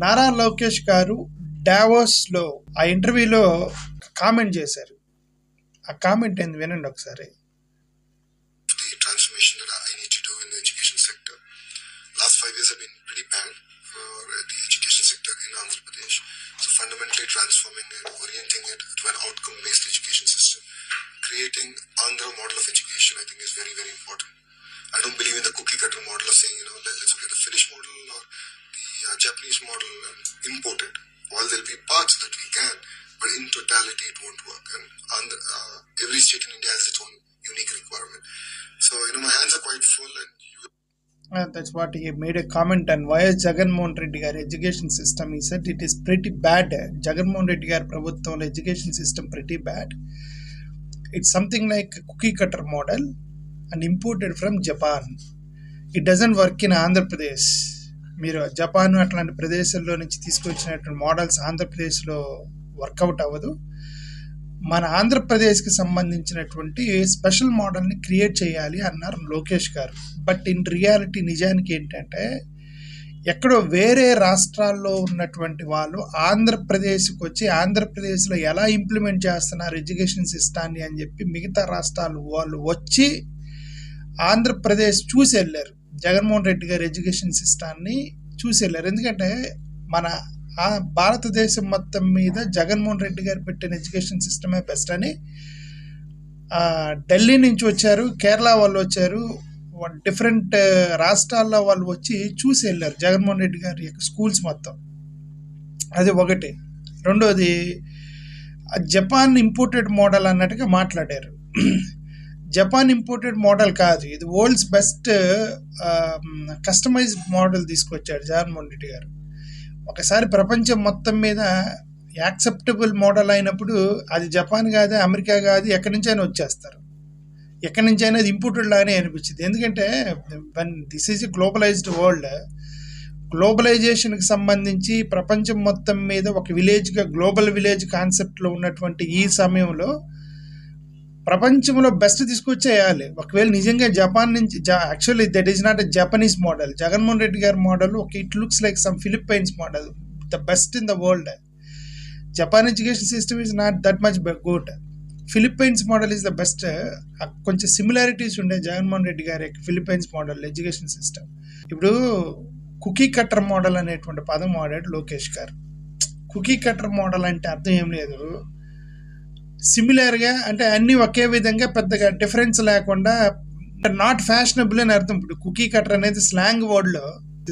నారా లోకేష్ గారు డావోస్లో ఆ ఇంటర్వ్యూలో కామెంట్ చేశారు. ఆ కామెంట్ ఏంది వినండి ఒకసారి. The transformation that I need to do in the education sector. Last 5 years have been pretty bad for the education sector in Andhra Pradesh. So fundamentally transforming it, orienting it to an outcome-based education system, creating Andhra model of education, I think is very, very important. I don't believe in the cookie cutter model of saying, let's look at the Finnish model or the Japanese model and import it. While there'll be parts that we can, but in totality it won't work. And every state in India has its own unique requirement. So, my hands are quite full and that's what he made a comment on YS Jagannath Reddy గారి education system. he said it is pretty bad. Jaganmohan Reddy గారి ప్రభుత్వంలో education system pretty bad. It's something like cookie cutter model and imported from Japan. It doesn't work in Andhra Pradesh. మీరు Japan అట్లాంటి ప్రదేశాల్లో నుంచి తీసుకొచ్చినటువంటి models ఆంధ్రప్రదేశ్లో work out అవ్వదు. మన ఆంధ్రప్రదేశ్కి సంబంధించినటువంటి స్పెషల్ మోడల్ని క్రియేట్ చేయాలి అన్నారు లోకేష్ గారు. బట్ ఇన్ రియాలిటీ నిజానికి ఏంటంటే ఎక్కడో వేరే రాష్ట్రాల్లో ఉన్నటువంటి వాళ్ళు ఆంధ్రప్రదేశ్కి వచ్చి ఆంధ్రప్రదేశ్లో ఎలా ఇంప్లిమెంట్ చేస్తున్నారు ఎడ్యుకేషన్ సిస్టాన్ని అని చెప్పి మిగతా రాష్ట్రాలు వాళ్ళు వచ్చి ఆంధ్రప్రదేశ్ చూసి వెళ్ళారు. జగన్మోహన్ రెడ్డి గారి ఎడ్యుకేషన్ సిస్టాన్ని చూసి వెళ్ళారు. ఎందుకంటే మన భారతదేశం మొత్తం మీద జగన్మోహన్ రెడ్డి గారు పెట్టిన ఎడ్యుకేషన్ సిస్టమే బెస్ట్ అని ఢిల్లీ నుంచి వచ్చారు, కేరళ వాళ్ళు వచ్చారు, డిఫరెంట్ రాష్ట్రాల్లో వాళ్ళు వచ్చి చూసి వెళ్ళారు జగన్మోహన్ రెడ్డి గారి యొక్క స్కూల్స్ మొత్తం. అది ఒకటి. రెండోది జపాన్ ఇంపోర్టెడ్ మోడల్ అన్నట్టుగా మాట్లాడారు. జపాన్ ఇంపోర్టెడ్ మోడల్ కాదు, ఇది వరల్డ్స్ బెస్ట్ కస్టమైజ్డ్ మోడల్ తీసుకొచ్చాడు జగన్మోహన్ రెడ్డి గారు. ఒకసారి ప్రపంచం మొత్తం మీద యాక్సెప్టబుల్ మోడల్ అయినప్పుడు అది జపాన్ కాదు, అమెరికా కాదు, ఎక్కడి నుంచైనా వచ్చేస్తారు. ఎక్కడి నుంచైనా అది ఇంపోర్టెడ్ లాగానే అనిపించింది. ఎందుకంటే this is a globalised world. గ్లోబలైజేషన్కి సంబంధించి ప్రపంచం మొత్తం మీద ఒక విలేజ్గా గ్లోబల్ విలేజ్ కాన్సెప్ట్లో ఉన్నటువంటి ఈ సమయంలో ప్రపంచంలో బెస్ట్ తీసుకొచ్చేయాలి. ఒకవేళ నిజంగా జపాన్ నుంచి actually that is not a Japanese model. Jaganmohan Reddy గారి model it looks like some Philippines model, the best in the world. Japan education system is not that much good. Philippines model is the best. కొంచెం similarities ఉండే జగన్మోహన్ రెడ్డి గారి Philippines model education system. ఇప్పుడు cookie cutter model అనేటువంటి పదం వాడాడు లోకేష్ గారు. Cookie cutter model అంటే అర్థం ఏం లేదు, సిమిలర్గా అంటే అన్నీ ఒకే విధంగా పెద్దగా డిఫరెన్స్ లేకుండా, నాట్ ఫ్యాషనబుల్ అని అర్థం. ఇప్పుడు కుకీ కటర్ అనేది స్లాంగ్ వర్డ్లో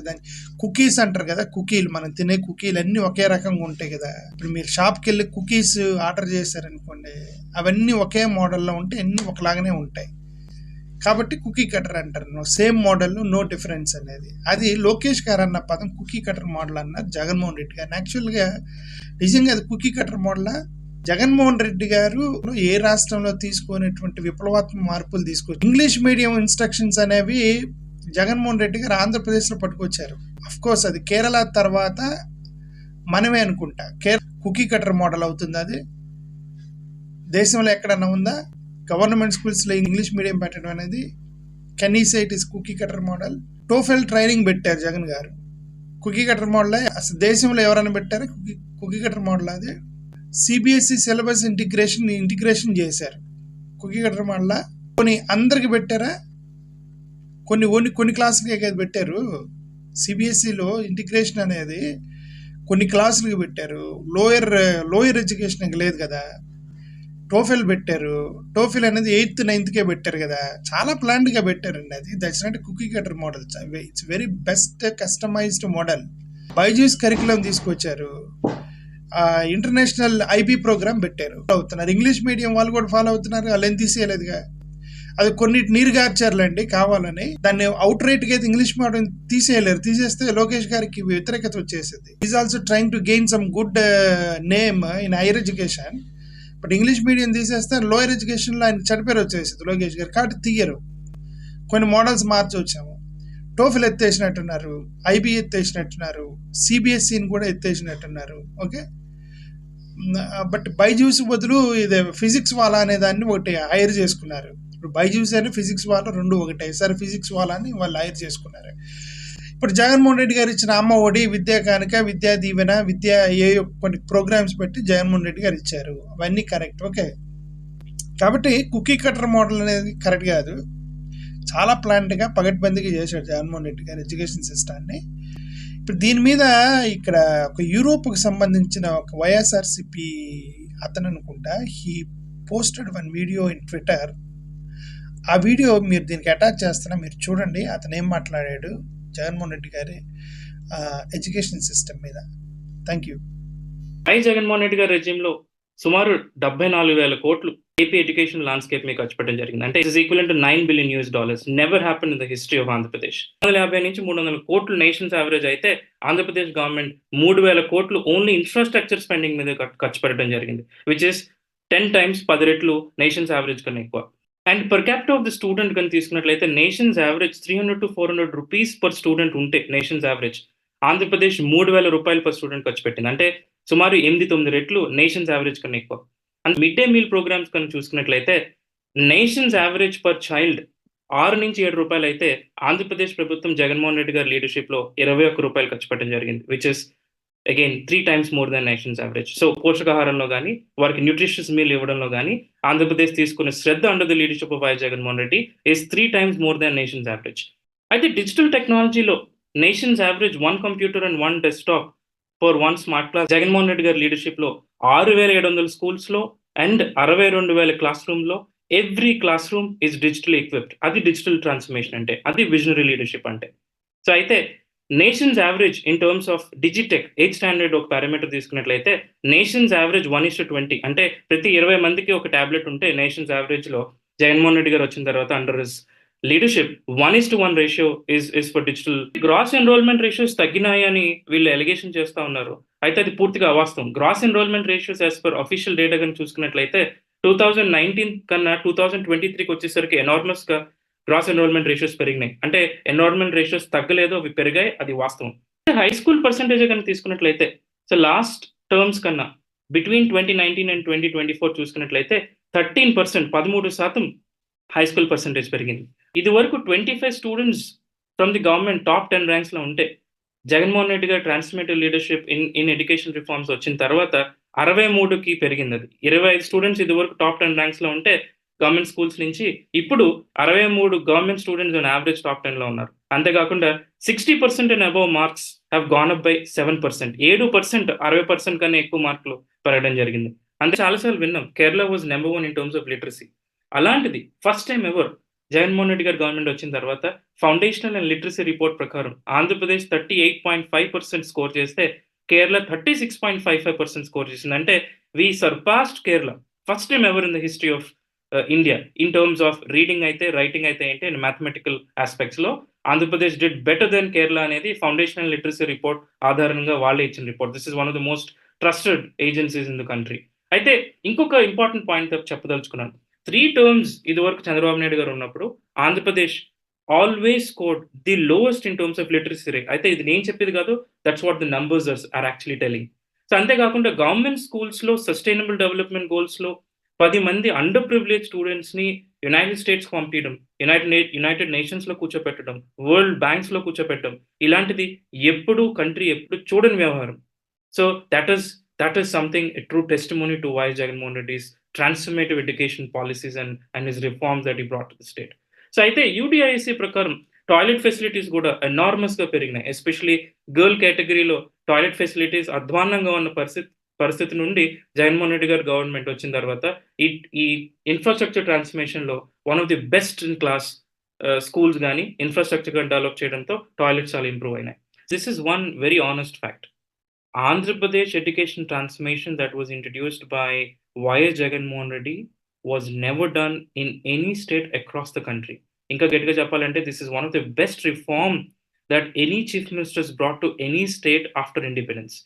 దాన్ని కుకీస్ అంటారు కదా, కుకీలు మనం తినే కుకీలు అన్నీ ఒకే రకంగా ఉంటాయి కదా. ఇప్పుడు మీరు షాప్కి వెళ్ళి కుకీస్ ఆర్డర్ చేశారనుకోండి, అవన్నీ ఒకే మోడల్లో ఉంటే అన్నీ ఒకలాగానే ఉంటాయి కాబట్టి కుకీ కటర్ అంటారు. సేమ్ మోడల్, నో డిఫరెన్స్ అనేది. అది లోకేష్ గారు అన్న పదం కుకీ కటర్ మోడల్ అన్నారు జగన్మోహన్ రెడ్డి గారు. యాక్చువల్గా నిజంగా అది cookie cutter model. Jaganmohan Reddy garu ఏ రాష్ట్రంలో తీసుకునేటువంటి విప్లవాత్మక మార్పులు తీసుకొచ్చి ఇంగ్లీష్ మీడియం ఇన్స్ట్రక్షన్స్ అనేవి జగన్మోహన్ రెడ్డి గారు ఆంధ్రప్రదేశ్లో పట్టుకొచ్చారు. అఫ్కోర్స్ అది కేరళ తర్వాత మనమే అనుకుంటా కుకీ కటర్ మోడల్ అవుతుంది. అది దేశంలో ఎక్కడన్నా ఉందా గవర్నమెంట్ స్కూల్స్లో ఇంగ్లీష్ మీడియం పెట్టడం అనేది? Can you say it is cookie cutter model? TOEFL training పెట్టారు జగన్ గారు, కుకీ కటర్ మోడల్. అసలు దేశంలో ఎవరైనా పెట్టారు కుకీ కటర్ మోడల్? అది సిబిఎస్ఈ సిలబస్ ఇంటిగ్రేషన్ చేశారు కుకీ కటర్ మోడల్. కొన్ని అందరికి పెట్టారా? కొన్ని క్లాసులకే పెట్టారు. సిబిఎస్ఈలో ఇంటిగ్రేషన్ అనేది కొన్ని క్లాసులకి పెట్టారు, లోయర్ ఎడ్యుకేషన్కి లేదు కదా. టోఫెల్ పెట్టారు, టోఫెల్ అనేది 8th 9th పెట్టారు కదా. చాలా ప్లాన్డ్గా పెట్టారండి. అది that's not cookie cutter model, it's very best customized model. Byju's curriculum తీసుకొచ్చారు, ఇంటర్నేషనల్ ఐబీ ప్రోగ్రామ్ పెట్టారు, అవుతున్నారు. ఇంగ్లీష్ మీడియం వాళ్ళు కూడా ఫాలో అవుతున్నారు, వాళ్ళు ఏం తీసేయలేదుగా. అది కొన్నిటి నీరు గార్చారులేండి కావాలని. దాన్ని అవుట్ రైట్గా అయితే ఇంగ్లీష్ మీడియం తీసేయలేరు. తీసేస్తే లోకేష్ గారికి వ్యతిరేకత వచ్చేసింది. Is also trying to gain some good name in higher education. But English medium తీసేస్తే లోయర్ ఎడ్యుకేషన్లో ఆయన చనిపోయి వచ్చేసింది లోకేష్ గారు. కాబట్టి తీయరు. కొన్ని మోడల్స్ మార్చి వచ్చాము. టోఫెల్ ఎత్తేసినట్టున్నారు, ఐబీ ఎత్తేసినట్టున్నారు, సిబిఎస్ఈని కూడా ఎత్తేసినట్టున్నారు. ఓకే, బట్ బైజూస్ బదులు ఇది ఫిజిక్స్ వాలా అనే దాన్ని ఒకటి హైర్ చేసుకున్నారు. ఇప్పుడు బైజూస్ అని ఫిజిక్స్ వాలా రెండు ఒకటే. సరే ఫిజిక్స్ వాలా అని వాళ్ళు హైర్ చేసుకున్నారు. ఇప్పుడు జగన్మోహన్ రెడ్డి గారు ఇచ్చిన అమ్మ ఒడి, విద్యా కానుక, విద్యా దీవెన, విద్యా ఏ కొన్ని ప్రోగ్రామ్స్ పెట్టి జగన్మోహన్ రెడ్డి గారు ఇచ్చారు. అవన్నీ కరెక్ట్, ఓకే. కాబట్టి కుకీ కటర్ మోడల్ అనేది కరెక్ట్ కాదు. చాలా ప్లాంట్గా పగడ్బందీగా చేశాడు జగన్మోహన్ రెడ్డి గారు ఎడ్యుకేషన్ సిస్టాన్ని. ఇప్పుడు దీని మీద ఇక్కడ ఒక యూరోప్కి సంబంధించిన ఒక వైఎస్ఆర్సిపి అతను అనుకుంటా, he posted one video in Twitter. ఆ వీడియో మీరు దీనికి అటాచ్ చేస్తున్నా, మీరు చూడండి అతను ఏం మాట్లాడాడు జగన్మోహన్ రెడ్డి గారి ఎడ్యుకేషన్ సిస్టమ్ మీద. Thank you. జగన్మోహన్ రెడ్డి గారి రెజ్యూమ్లో సుమారు 74,000 కోట్లు ఏపీ ఎడ్యుకేషన్ ల్యాండ్స్కేప్ మీద ఖర్చు పెట్టడం జరిగింది. అంటే it's equal to $9 billion. Never happen in the history of Andhra Pradesh. 250 నుంచి 300 కోట్లు నేషన్స్ యావరేజ్ అయితే, ఆంధ్రప్రదేశ్ గవర్నమెంట్ 3,000 కోట్లు ఓన్లీ ఇన్ఫ్రాస్ట్రక్చర్ స్పెండింగ్ మీద ఖర్చు పెట్టడం జరిగింది, విచ్ ఇస్ 10 times 10 రెట్లు నేషన్స్ యావరేజ్ కన్నా ఎక్కువ. And per capital of the student కనుక తీసుకున్నట్లయితే nations average 300 to 400 rupees per student ఉంటే నేషన్స్ యావరేజ్, ఆంధ్రప్రదేశ్ 3,000 రూపాయలు పర్ స్టూడెంట్ ఖర్చు పెట్టింది. అంటే సుమారు 8-9 రెట్లు నేషన్స్ యావరేజ్ కన్నా ఎక్కువ. And mid day meal programmes కనుక చూసుకున్నట్లయితే నేషన్స్ యావరేజ్ పర్ చైల్డ్ 6 నుంచి 7 రూపాయలు అయితే, ఆంధ్రప్రదేశ్ ప్రభుత్వం జగన్మోహన్ రెడ్డి గారి లీడర్షిప్లో 21 రూపాయలు ఖర్చు పెట్టడం జరిగింది, which is again 3 times more than nations average. So పోషకాహారంలో కానీ, వారికి న్యూట్రిషియస్ మీల్ ఇవ్వడంలో కానీ ఆంధ్రప్రదేశ్ తీసుకున్న శ్రద్ధ under the leadership of YS Jaganmohan Reddy is 3 times more than nations average. అయితే డిజిటల్ టెక్నాలజీలో nations average 1 computer and 1 desktop for 1 smart class. Jaganmohan Reddy గారి లీడర్షిప్లో 6,700 స్కూల్స్లో అండ్ 62,000 క్లాస్ రూమ్లో every class room is digital equipped. అది డిజిటల్ ట్రాన్స్ఫర్మేషన్ అంటే, అది విజనరీ లీడర్షిప్ అంటే. సో అయితే nations average in terms of Digitek 8th standard ఒక పారామీటర్ తీసుకున్నట్లయితే నేషన్స్ యావరేజ్ 1:20. అంటే ప్రతి 20 మందికి ఒక టాబ్లెట్ ఉంటే నేషన్స్ యావరేజ్లో జగన్మోహన్ రెడ్డి గారు వచ్చిన తర్వాత under his leadership 1:1 ratio is for digital. Gross enrolment ratios తగ్గినాయి అని వీళ్ళు ఎలిగేషన్ చేస్తూ ఉన్నారు. అయితే అది పూర్తిగా అవాస్తవం. Gross enrolment ratios as per official data కనుక చూసుకున్నట్లయితే 2019 కన్నా 2023కి వచ్చేసరికి ఎనార్మస్ గా గ్రాస్ ఎన్రోల్మెంట్ రేషియోస్ పెరిగినాయి. అంటే ఎన్రోల్మెంట్ రేషియోస్ తగ్గలేదు, అవి పెరిగాయి, అది వాస్తవం. హై స్కూల్ పర్సంటేజ్ కనుక తీసుకున్నట్లయితే, సో లాస్ట్ టర్మ్స్ కన్నా బిట్వీన్ 2019 and 2024 చూసుకున్నట్లయితే 13% హై స్కూల్ పర్సంటేజ్ పెరిగింది. ఇది వరకు 25 students from the government top 10 ranks లో ఉంటే, జగన్మోహన్ రెడ్డి గారు transformative leadership in education reforms వచ్చిన తర్వాత 63కి పెరిగింది. అది 25 స్టూడెంట్స్ ఇది వరకు టాప్ 10 ర్యాంక్స్ లో ఉంటే గవర్నమెంట్ స్కూల్స్ నుంచి ఇప్పుడు 63 government students on average top 10 లో ఉన్నారు. అంతేకాకుండా 60% and above marks have gone up by 7%. 7% 60% కన్నా ఎక్కువ మార్కులు పెరగడం జరిగింది. అంటే చాలాసార్లు విన్నాం Kerala was number 1 in terms of literacy. అలాంటిది first time ever Jaganmohan Reddy గారు గవర్నమెంట్ వచ్చిన తర్వాత ఫౌండేషనల్ అండ్ లిటరసీ రిపోర్ట్ ప్రకారం ఆంధ్రప్రదేశ్ 38.5% స్కోర్ చేస్తే కేరళ 36.55% స్కోర్ చేసింది. అంటే we surpassed Kerala first time ever in the history of India in terms of reading అయితే, రైటింగ్ అయితే ఏంటి, అండ్ మ్యాథమెటికల్ ఆస్పెక్ట్స్ లో Andhra Pradesh did better then Kerala అనేది ఫౌండేషనల్ లిటరసీ రిపోర్ట్ ఆధారంగా వాళ్ళే ఇచ్చిన report. This is one of the most trusted agencies in the country. అయితే ఇంకొక ఇంపార్టెంట్ పాయింట్ చెప్పదలుచుకున్నాను. 3 terms ఇది వరకు చంద్రబాబు నాయుడు గారు ఉన్నప్పుడు Andhra Pradesh always scored the lowest in terms of literacy rate. అయితే ఇది నేను చెప్పేది కాదు, that's what the numbers are actually telling. So అంతేకాకుండా గవర్నమెంట్ స్కూల్స్ లో సస్టైనబుల్ డెవలప్మెంట్ గోల్స్ లో 10 మంది అండర్ ప్రివిలేజ్ స్టూడెంట్స్ ని యునైటెడ్ స్టేట్స్ పంపించడం, యునైటెడ్ నేషన్స్ లో కూర్చోపెట్టడం, వరల్డ్ బ్యాంక్స్ లో కూర్చోపెట్టడం, ఇలాంటిది ఎప్పుడు చూడని వ్యవహారం. So that is something, a true testimony to why Jagannath Reddy's transformative education policies and his reforms that he brought to the state. So అయితే UDIC ప్రకారం టాయిలెట్ ఫెసిలిటీస్ కూడా ఎనార్మస్ గా పెరిగినాయి. ఎస్పెషలీ గర్ల్ కేటగిరీలో టాయిలెట్ ఫెసిలిటీస్ అధ్వాన్నంగా ఉన్న పరిస్థితి నుండి జగన్మోహన్ రెడ్డి గారు గవర్నమెంట్ వచ్చిన తర్వాత ఈ ఇన్ఫ్రాస్ట్రక్చర్ ట్రాన్స్ఫర్మేషన్ లో one of the best in class schools కానీ ఇన్ఫ్రాస్ట్రక్చర్ గా డెవలప్ చేయడంతో టాయిలెట్స్ చాలా ఇంప్రూవ్ అయినాయి. This is one very honest fact. Andhra Pradesh education transformation that was introduced by YS Jagannath Reddy was never done in any state across the country. Inka getiga cheppalante, this is one of the best reform that any chief ministers brought to any state after independence.